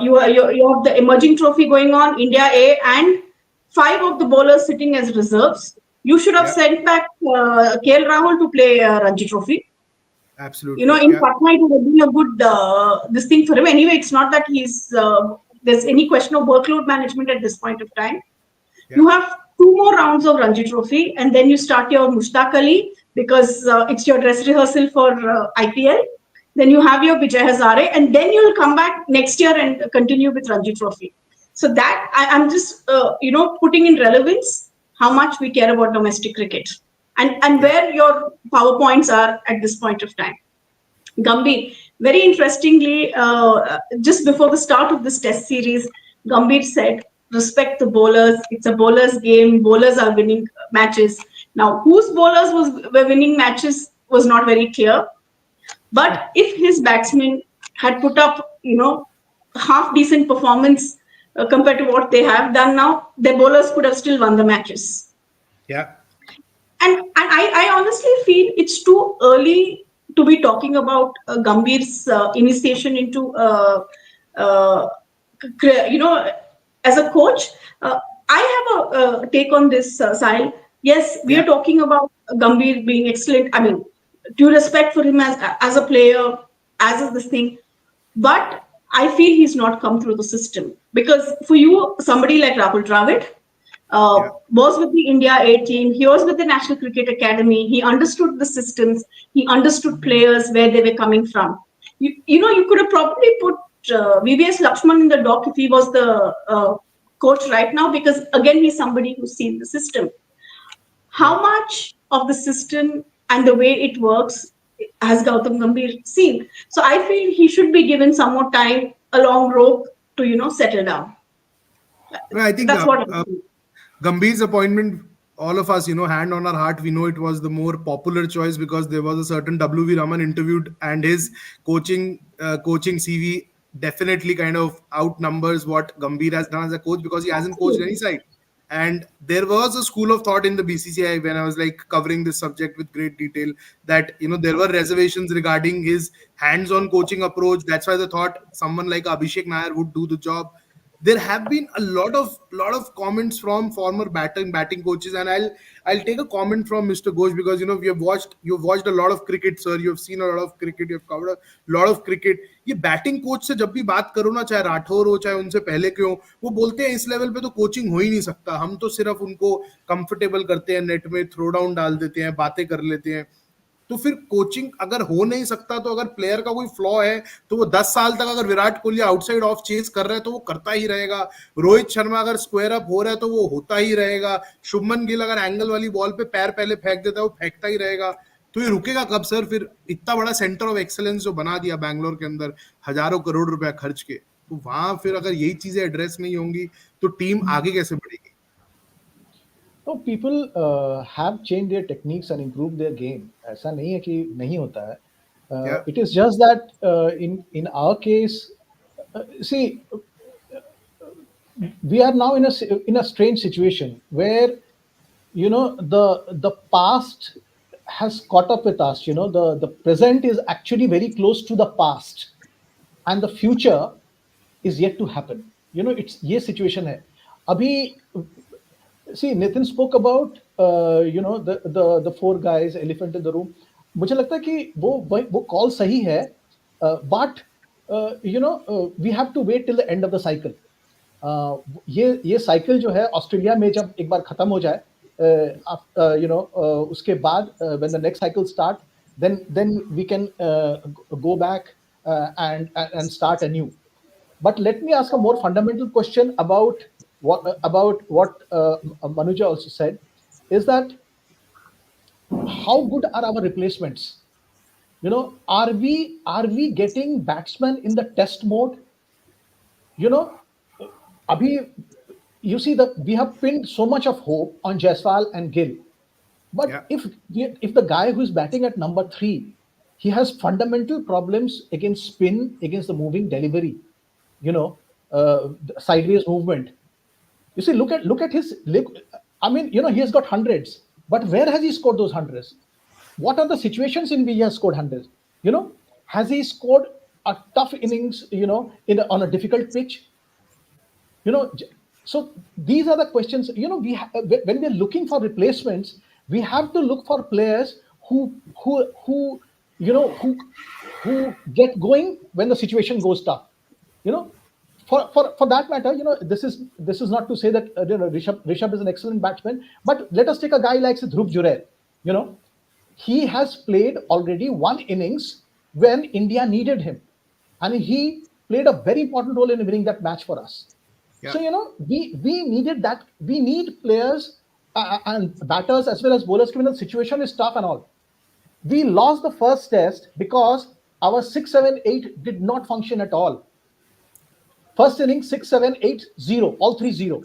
You have the emerging trophy going on, India A, and five of the bowlers sitting as reserves. You should have Yeah. sent back KL Rahul to play Ranji Trophy. Absolutely. In Yeah. Patna, it would have been a good this thing for him. Anyway, it's not that there's any question of workload management at this point of time. Yeah. You have two more rounds of Ranji Trophy, and then you start your Mushtaq Ali because it's your dress rehearsal for IPL. Then you have your Vijay Hazare, and then you'll come back next year and continue with Ranji Trophy. So that I'm just putting in relevance how much we care about domestic cricket and Yeah. where your PowerPoints are at this point of time. Gambhir, very interestingly, just before the start of this test series, Gambhir said, respect the bowlers. It's a bowler's game. Bowlers are winning matches. Now, whose bowlers were winning matches was not very clear. But if his batsmen had put up, half decent performance compared to what they have done now, their bowlers could have still won the matches. Yeah. And I honestly feel it's too early to be talking about Gambhir's initiation into you know as a coach. I have a take on this, Sahil. Yes, we are Yeah. talking about Gambhir being excellent. I mean, due respect for him as a player, as is this thing, but I feel he's not come through the system because for you, somebody like Rahul Dravid Yeah. was with the India A team. He was with the National Cricket Academy. He understood the systems. He understood players where they were coming from. You could have probably put VVS Lakshman in the dock if he was the coach right now because again he's somebody who's seen the system. Yeah. How much of the system and the way it works has Gautam Gambhir seen? So I feel he should be given some more time, a long rope to settle down. Well, I think That's what I feel. Gambhir's appointment, all of us, hand on our heart, we know it was the more popular choice because there was a certain W.V. Raman interviewed, and his coaching CV definitely kind of outnumbers what Gambhir has done as a coach because he hasn't coached any Absolutely. side. And there was a school of thought in the BCCI when I was like covering this subject with great detail that there were reservations regarding his hands-on coaching approach. That's why they thought someone like Abhishek Nair would do the job. There have been a lot of comments from former batting coaches, and I'll take a comment from Mr. Ghosh because you've watched a lot of cricket, sir. You've seen a lot of cricket. You've covered a lot of cricket. ये batting coach से जब भी बात करो ना, चाहे राठौर हो चाहे उनसे पहले के हो, वो बोलते हैं इस लेवल पे तो कोचिंग हो ही नहीं सकता, हम तो सिर्फ उनको कंफर्टेबल करते हैं, नेट में थ्रो डाउन डाल देते हैं, बातें कर लेते हैं. तो फिर कोचिंग अगर हो नहीं सकता तो अगर प्लेयर का कोई फ्लॉ है तो वो 10 साल तक अगर Virat Kohli outside off chase कर रहा है तो वो करता ही रहेगा. रोहित शर्मा अगर स्क्वायर अप हो रहा है तो वो होता ही रहेगा. शुभमन गिल अगर एंगल वाली बॉल पे पैर पहले फेंक देता है वो फेंकता ही रहेगा. तो ये रुकेगा कब सर? फिर इतना बड़ा सेंटर ऑफ एक्सेलेंस जो बना दिया बैंगलोर के अंदर हजारों करोड़ रुपया खर्च के, तो वहां फिर अगर यही चीजें एड्रेस नहीं होंगी तो टीम आगे कैसे बढ़ेगी? तो people have change their techniques and improve their game. ऐसा नहीं है कि नहीं होता है. Yeah. It is just that in our case, see, we are now in a strange situation where the past has caught up with us. The present is actually very close to the past, and the future is yet to happen. It's ये situation है अभी. See, Nitin spoke about the four guys, elephant in the room. मुझे लगता है कि वो call सही है, but we have to wait till the end of the cycle. ये साइकिल जो है ऑस्ट्रेलिया में जब एक बार खत्म हो जाए, उसके बाद when the next cycle start, then we can go back and start anew. But let me ask a more fundamental question about what Manuja also said, is that how good are our replacements? Are we getting batsmen in the test mode? Abhi, you see that we have pinned so much of hope on Jaiswal and Gill, but Yeah. if the guy who is batting at number 3, he has fundamental problems against spin, against the moving delivery, the sideways movement. You see, look at his. I mean, he has got hundreds, but where has he scored those hundreds? what are the situations in which he has scored hundreds? Has he scored a tough innings, on a difficult pitch? you know j- so these are the questions. When we're looking for replacements, we have to look for players who you know who get going when the situation goes tough. you know for that matter, this is not to say that Rishabh is an excellent batsman, but let us take a guy like Dhruv Jurel. you know he has played already one innings when India needed him, and he played a very important role in winning that match for us. Yeah. So we needed that. We need players, and batters as well as bowlers when the situation is tough and all. We lost the first test because our 6-7-8 did not function at all. First innings 6-7-8-0, all 3-0.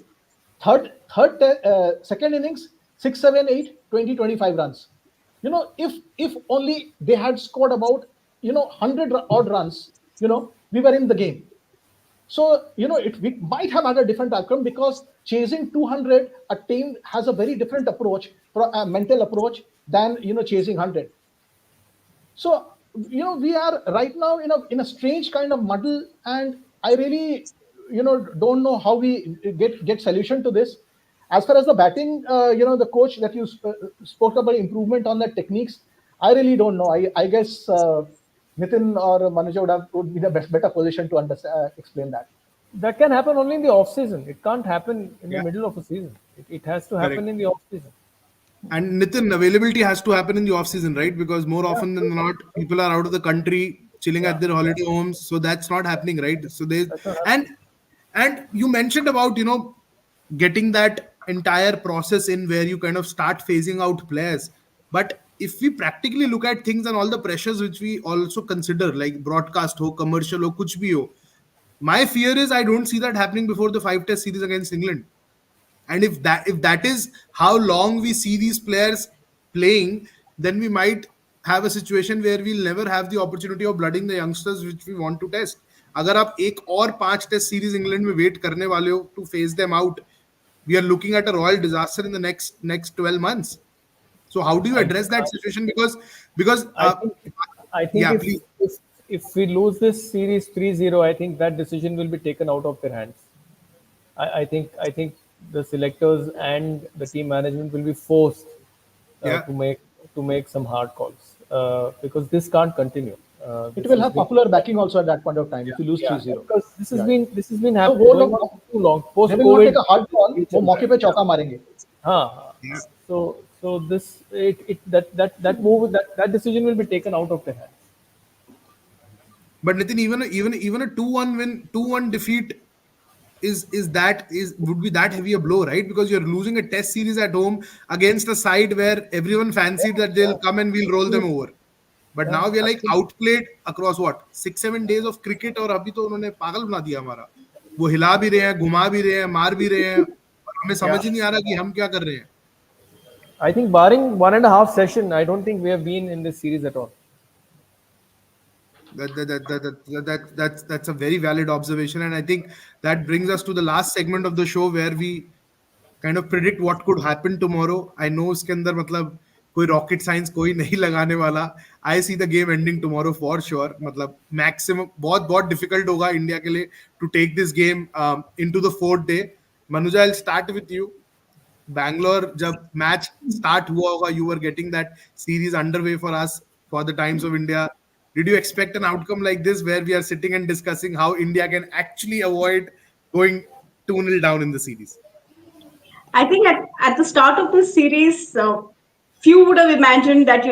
Second innings 6-7-8-20-25 runs. If only they had scored about 100 odd runs, we were in the game. So we might have had a different outcome, because chasing 200, a team has a very different approach, a mental approach, than chasing 100. So we are right now in a strange kind of muddle, and I really don't know how we get solution to this. As far as the batting, the coach that you spoke about improvement on the techniques, I really don't know. I guess Nitin or Manuja would be the better position to understand, explain that. That can happen only in the off season. It can't happen in the Yeah. middle of a season. It has to happen Correct. in the off season. And Nitin, availability has to happen in the off season, right? Because more Yeah, often than not, people are out of the country, chilling yeah. at their holiday homes. So that's not happening, right? So they That's not happening. and and you mentioned about getting that entire process in where you kind of start phasing out players. But if we practically look at things and all the pressures which we also consider, like broadcast ho, commercial ho, kuch bhi ho, my fear is I don't see that happening before the five test series against England. And if that is how long we see these players playing, then we might have a situation where we'll never have the opportunity of blooding the youngsters which we want to test. अगर आप एक और 5 test series England में wait करने वाले हो to phase them out, we are looking at a royal disaster in the next 12 months. So how do you I, address that situation? Because I think I think yeah, if please. if if we lose this series 3-0, I think that decision will be taken out of their hands. I think the selectors and the team management will be forced uh, Yeah. to make to make some hard calls, because this can't continue. It This will has have been popular backing also at that point of time if you lose yeah, 3-0. because this has Yeah. been So happening going on for too long. Post they will not take COVID, a hard ball, वो मौके पे चौका मारेंगे. हाँ. Yeah. So this it that move that decision will be taken out of their hands. But Nitin, even a 2-1 win, 2-1 defeat is would be that heavy a blow, right? Because you're losing a test series at home against a side where everyone fancied that they'll come and we'll roll them Absolutely. over. But Yeah, now we are like absolutely. outplayed across what 6-7 days of cricket, और अभी तो उन्होंने पागल बना दिया हमारा. वो हिला भी रहे हैं, घुमा भी रहे हैं, मार भी रहे हैं, और हमें Yeah. समझ ही नहीं आ रहा कि हम क्या कर रहे हैं. I think barring 1.5 session, I don't think we have been in this series at all. That's a very valid observation, and I think that brings us to the last segment of the show where we kind of predict what could happen tomorrow. I know उसके अंदर मतलब कोई rocket science कोई नहीं लगाने वाला. I see the game ending tomorrow for sure. मतलब maximum बहुत बहुत डिफिकल्ट होगा इंडिया के लिए to take this game into the fourth day. Manuja, I'll start with you. Bangalore, जब मैच स्टार्ट हुआ होगा, you were getting that series underway for us for the Times of India. Did you expect an outcome like this where we are sitting and discussing how India can actually avoid going 2-0 down in the series? I think at the start of this series, few would have imagined that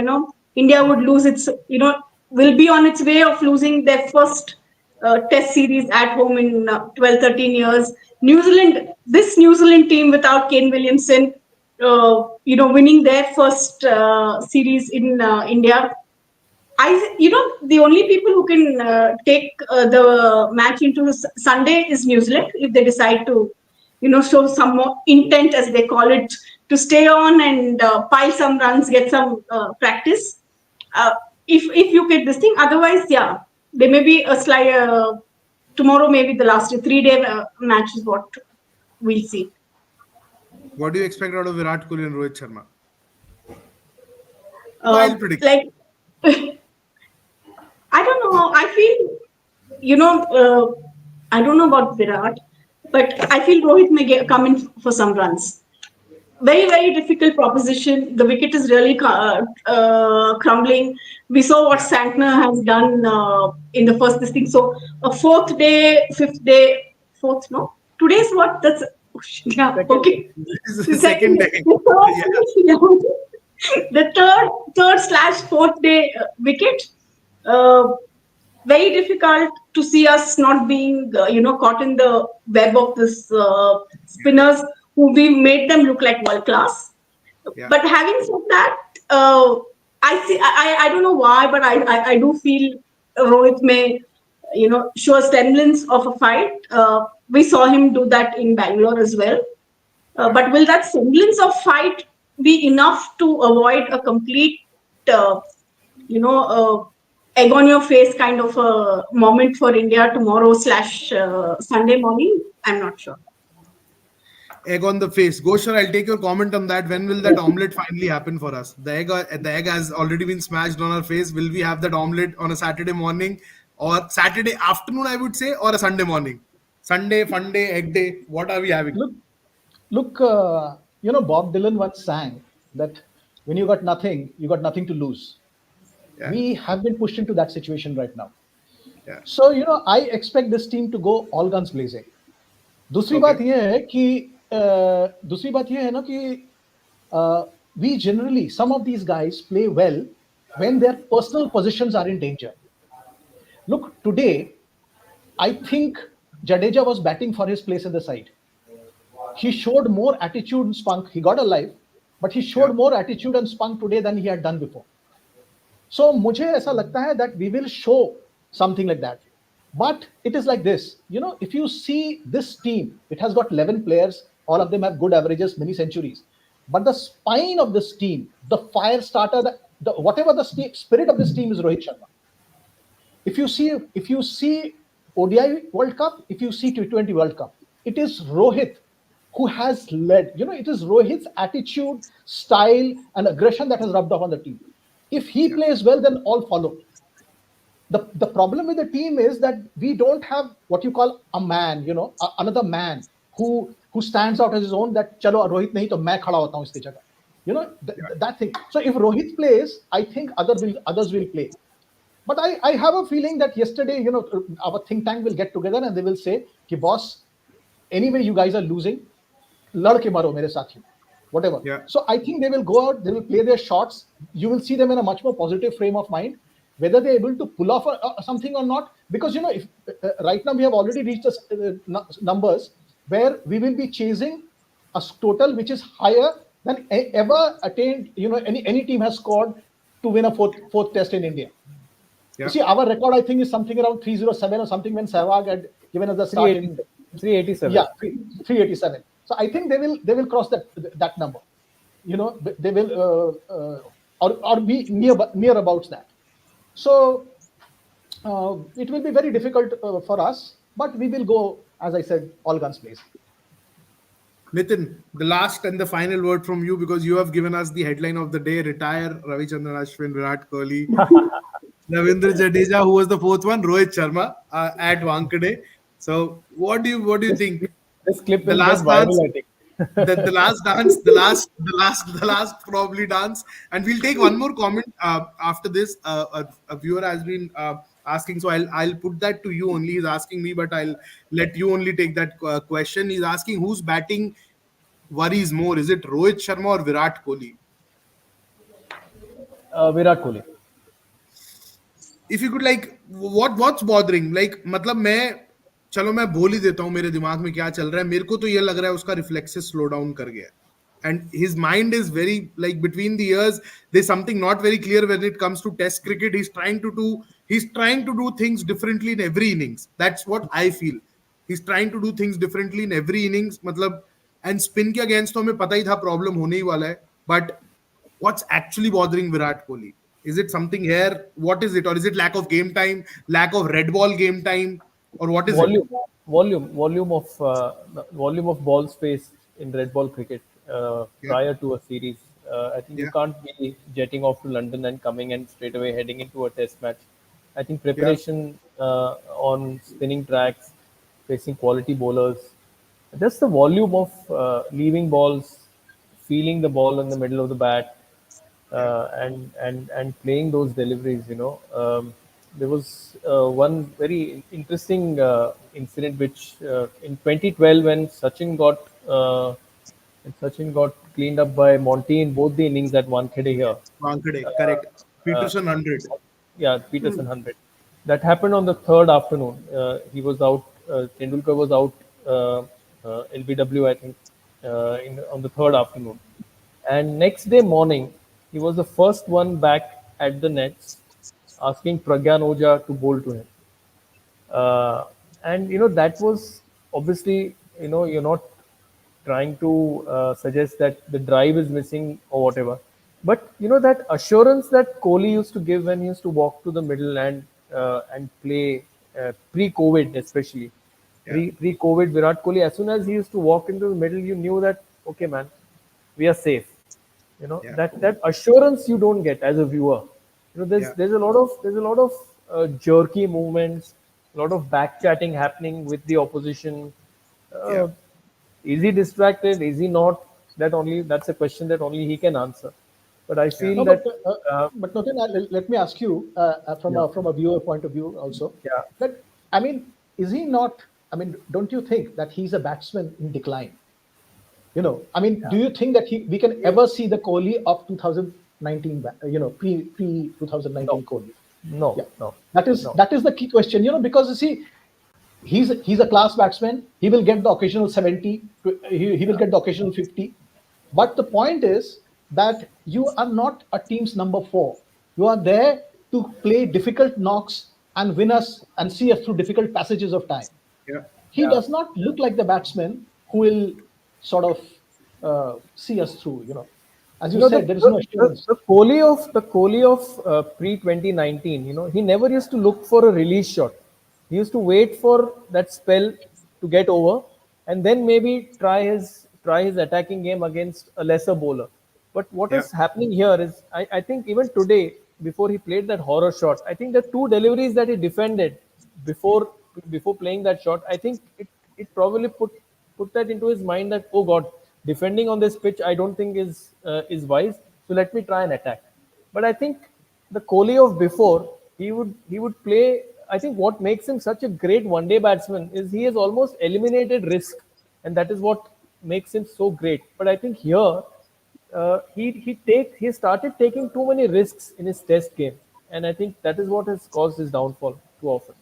India would lose its will be on its way of losing their first Test series at home in 12, 13 years. This New Zealand team without Kane Williamson, winning their first series in India. The only people who can take the match into Sunday is New Zealand if they decide to, show some more intent, as they call it, to stay on and pile some runs, get some practice. If you get this thing, otherwise, yeah, there may be a slight tomorrow, maybe the last 3-day match is what we'll see. What do you expect out of Virat Kohli and Rohit Sharma? Wild prediction. Like, I don't know. I feel, I don't know about Virat, but I feel Rohit may come in for some runs. Very, very difficult proposition. The wicket is really crumbling. We saw what Yeah. Santner has done in the first this thing. So a fourth day, fifth day, fourth, no? Today's what? That's yeah, Second, okay. This is The the second day. the Yeah. the third slash fourth day wicket. Uh, Very difficult to see us not being caught in the web of this spinners who we made them look like world class. Yeah. But having said that, I don't know why, but I do feel Rohit may show a semblance of a fight. We saw him do that in Bangalore as well. Yeah. But will that semblance of fight be enough to avoid a complete, uh, egg on your face kind of a moment for India tomorrow slash Sunday morning? I'm not sure. Egg on the face. Goshar, I'll take your comment on that. When will that omelette finally happen for us? The egg has already been smashed on our face. Will we have that omelette on a Saturday morning or Saturday afternoon, I would say, or a Sunday morning? Sunday, fun day, egg day. What are we having? Look, Bob Dylan once sang that when you got nothing to lose. Yeah. We have been pushed into that situation right now. Yeah. So, I expect this team to go all guns blazing. दूसरी Okay. बात यह है कि दूसरी बात यह है ना कि we generally, some of these guys play well when their personal positions are in danger. Look, today, I think Jadeja was batting for his place in the side. He showed more attitude and spunk. He got a life, but he showed Yeah. more attitude and spunk today than he had done before. So मुझे ऐसा लगता है that we will show something like that. But it is like this, if you see this team, it has got 11 players. All of them have good averages, many centuries. But the spine of this team, the fire starter, whatever the spirit of this team is Rohit Sharma. If you see ODI World Cup, if you see T20 World Cup, it is Rohit who has led. It is Rohit's attitude, style, and aggression that has rubbed off on the team. If he Yeah. plays well, then all follow. The problem with the team is that we don't have what you call a man, another man who stands out as his own. That chalo Rohit nahi to main khada hota hu iski jagah. That thing. So if Rohit plays, I think others will play. But I have a feeling that yesterday, our think tank will get together and they will say, "Ki boss, anyway you guys are losing, lad ke maro mere sathi." Whatever. Yeah. So I think they will go out, they will play their shots. You will see them in a much more positive frame of mind. Whether they're able to pull off something or not, because if right now we have already reached numbers where we will be chasing a total which is higher than ever attained. Any team has scored to win a fourth test in India. Yeah. You see, our record I think is something around 307 or something when Sehwag had given us the start in 387. yeah 387. So I think they will cross that number. They will or be near about that. So it will be very difficult for us, but we will go, as I said, all guns blazing. Nitin, the last and the final word from you, because you have given us the headline of the day: retire Ravichandran Ashwin, Virat Kohli, Ravindra Jadeja, who was the fourth one, Rohit Sharma at Wankhede. So what do you think? This clip The will get last dance, viral, I think. the last dance, the last probably dance, and we'll take one more comment after this. A viewer has been asking, so I'll put that to you only. He's asking me, but I'll let you only take that question. He's asking who's batting worries more. Is it Rohit Sharma or Virat Kohli? Virat Kohli. If you could what's bothering, मतलब मैं बोल ही देता हूँ मेरे दिमाग में क्या चल रहा है. मेरे को तो ये लग रहा है उसका रिफ्लेक्सेस स्लो डाउन कर गया है. And his mind is very, between the years there's something not very clear when it comes to test cricket. He's trying to do things differently in every innings. That's what I feel. He's trying to do things differently in every innings, मतलब. And spin के against तो हमें पता ही था problem होने ही वाला है. But what's actually bothering Virat Kohli? Is it something here? What is it? Or is it lack of game time, lack of red ball game time, or what is it? Volume of ball space in red ball cricket Yeah. prior to a series. I think you Yeah, can't be jetting off to London and coming and straight away heading into a test match. I think yeah, preparation on spinning tracks, facing quality bowlers, just the volume of leaving balls, feeling the ball in the middle of the bat, yeah. and playing those deliveries. There was one very interesting incident which in 2012 when Sachin got cleaned up by Monty in both the innings at Wankhede here. Wankhede, Uh, correct. uh, Peterson 100. yeah, Peterson 100. That happened on the third afternoon. He was out. Tendulkar was out. LBW, I think, on the third afternoon. And next day morning, he was the first one back at the nets, asking Pragyan Oja to bowl to him. And that was obviously, you're not trying to suggest that the drive is missing or whatever, but that assurance that Kohli used to give when he used to walk to the middle and play pre-COVID, especially Yeah, pre-COVID Virat Kohli, as soon as he used to walk into the middle, you knew that okay, man, we are safe. yeah, That assurance you don't get as a viewer. yeah, There's a lot of jerky movements, a lot of back chatting happening with the opposition. yeah. uh, is he distracted, is he not? That's a question that only he can answer. But I Yeah. feel No, that uh, but Nitin, let me ask you yeah, from a viewer point of view also yeah, that I mean, is he not? I mean, don't you think that he's a batsman in decline? I mean, yeah. do you think that we can ever see the Kohli of 2019? Pre No, 2019 Kohli. no, Yeah, no, no. that is the key question. Because you see, he's a class batsman. He will get the occasional 70. He will get the occasional 50. But the point is that you are not a team's number four. You are there to play difficult knocks and win us and see us through difficult passages of time. Yeah. He Yeah. does not look like the batsman who will sort of see us through. As you You know the said, there is the, no the, assurance. the Kohli of pre 2019. He never used to look for a release shot. He used to wait for that spell to get over, and then maybe try his attacking game against a lesser bowler. But what Yeah. is happening here is I think even today, before he played that horror shot, I think the two deliveries that he defended before before playing that shot, I think it probably put that into his mind that, oh God, defending on this pitch I don't think is wise. So let me try and attack. But I think the Kohli of before, he would play. I think what makes him such a great one-day batsman is he has almost eliminated risk, and that is what makes him so great. But I think here he started taking too many risks in his Test game, and I think that is what has caused his downfall too often.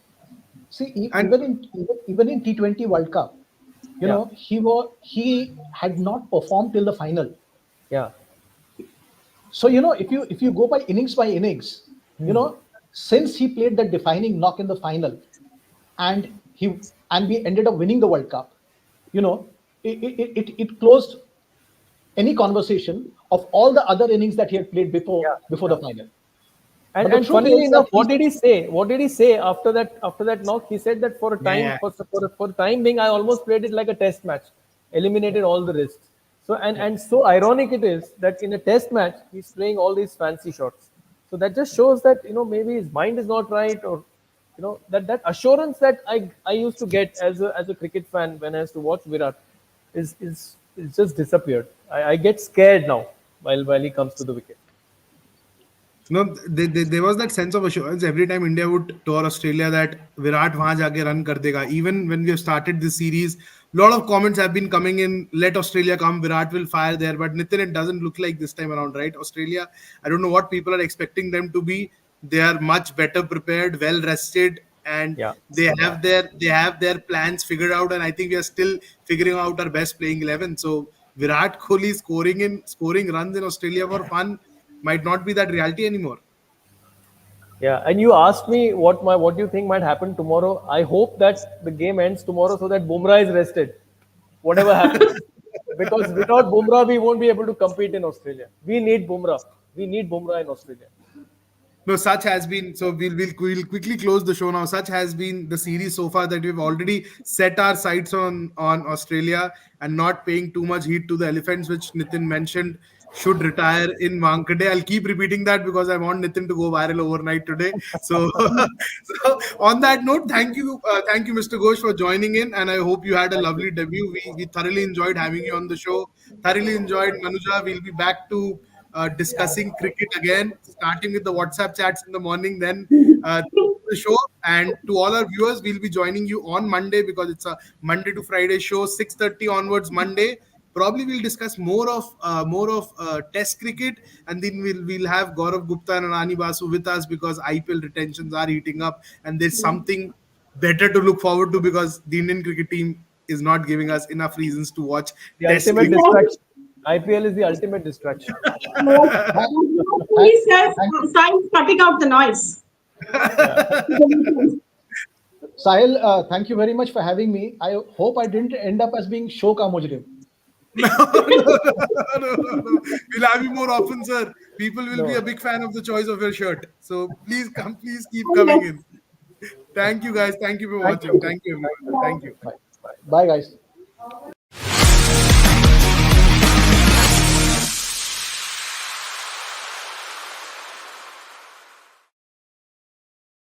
See, And even in T20 World Cup, Yeah, he had not performed till the final. yeah, So if you go by innings, since he played that defining knock in the final, and we ended up winning the World Cup, it closed any conversation of all the other innings that he had played yeah, before yeah. the final. And But the and truth funnily is that enough, what did he say? What did he say after that knock? He said that for a yeah, time yeah, for the time being, I almost played it like a test match, yeah, eliminated all the risks. So and yeah. and so ironic it is that in a test match he's playing all these fancy shots. So that just shows that maybe his mind is not right, or that assurance that I used to get as a cricket fan when I used to watch Virat is just disappeared. I get scared now while he comes to the wicket. no, there was that sense of assurance every time India would tour Australia that Virat wahan jaake run kar dega. Even when we have started this series, a lot of comments have been coming in. Let Australia come, Virat will fire there. But Nitin, it doesn't look like this time around, right? Australia, I don't know what people are expecting them to be. They are much better prepared, well rested, and Yeah, they yeah. have their plans figured out. And I think we are still figuring out our best playing 11. So Virat Kohli scoring runs in Australia for fun might not be that reality anymore. Yeah, and you asked me what do you think might happen tomorrow. I hope that the game ends tomorrow so that Bumrah is rested, whatever happens. Because without Bumrah, we won't be able to compete in Australia. We need Bumrah. We need Bumrah in Australia. No, such has been. So we'll quickly close the show now. Such has been the series so far that we've already set our sights on Australia and not paying too much heed to the elephants, which Nitin mentioned should retire in Wankhede. I'll keep repeating that because I want Nitin to go viral overnight today. So, so on that note, thank you, Mr. Ghosh, for joining in, and I hope you had a Thank you. lovely debut. We thoroughly enjoyed having you on the show. Thoroughly enjoyed Manuja. We'll be back to discussing cricket again, starting with the WhatsApp chats in the morning, then the show. And to all our viewers, we'll be joining you on Monday because it's a Monday to Friday show, 6:30 onwards Monday. Probably we'll discuss more of Test cricket, and then we'll have Gaurav Gupta and Rani Basu with us because IPL retentions are heating up, and there's something better to look forward to because the Indian cricket team is not giving us enough reasons to watch The Test ultimate cricket. distraction. IPL is the ultimate distraction. Thank, thank, He says thank science cutting out the noise. Sahil, thank you very much for having me. I hope I didn't end up as being show ka mujrim. No. We'll have you more often, sir. People will be a No. big fan of the choice of your shirt. So please come, please keep Oh, coming yes. in. Thank you, guys. Thank you for Thank watching. you. Thank you, Thank everyone. you. Thank you. Bye. Bye, guys.